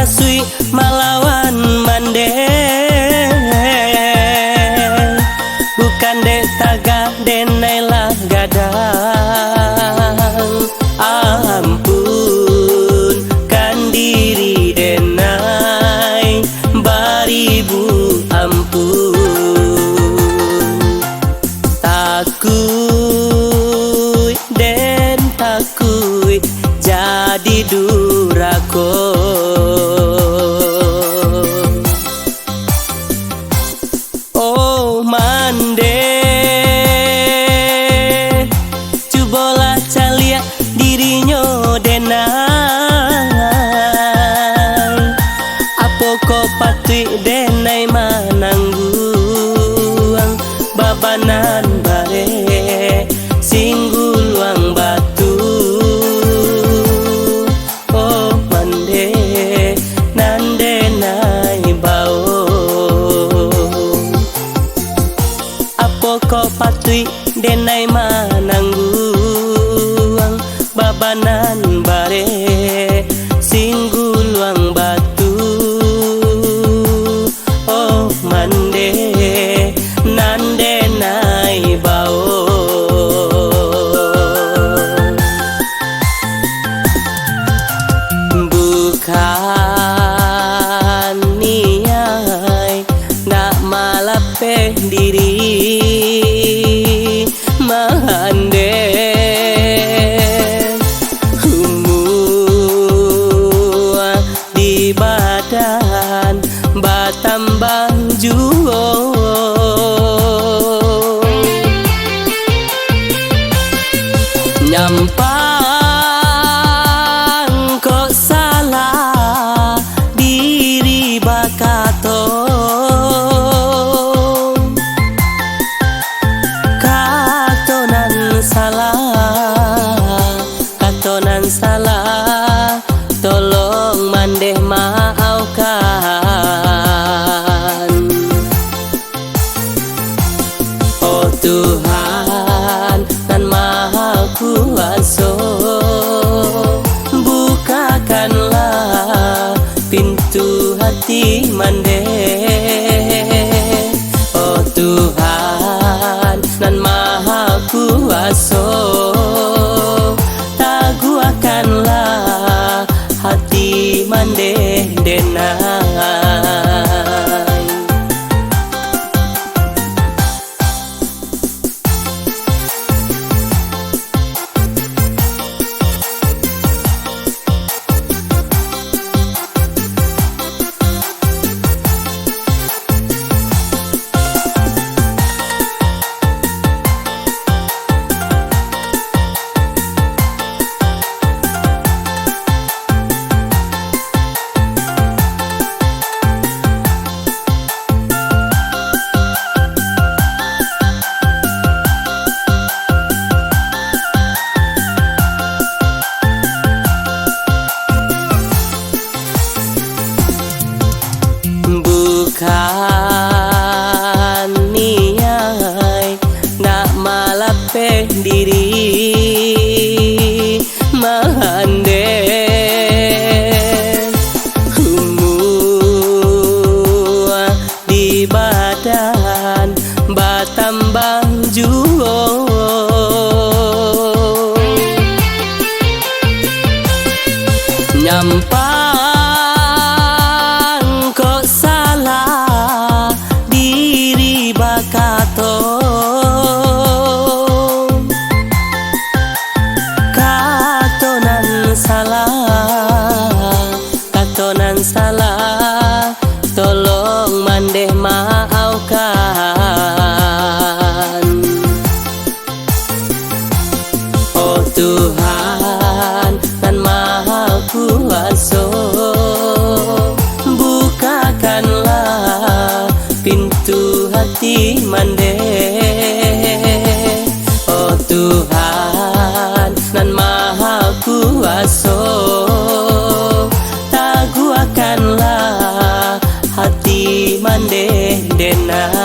kasui malawan mande, bukan dek taga denailah gadang. Ampun kan diri denai baribu ampun, takui den takui jadi durako. Oh mande cubolah calia dirinyo denai, apo ko patui denai manangguang babanan bare singguluang batu. Oh mande nande nai bao, apo ko patui denai manangguang babanan bare singguluang batu. Oh mande nande nai bao, bukan niai nak malape diri mande, humua di badan batambang juo. Nyampang kok salah diri bakato, katonan salah tolong mandeh maafkan. Oh Tuhan nan maha kuasa, bukakanlah pintu hati mandeh. Oh Tuhan nan maha kuasa, taguakanlah hati mandeh denai. Bukan niai nak malape diri mande, humua di badan batambang juo. Nyampang kok salah diri bakato, katonan salah tolong mandeh maafkan. Oh Tuhan nan maha kuasa, bukakanlah pintu hati mandeh. Oh Tuhan nan maha kuasa, taguakanlah hati mandeh denai.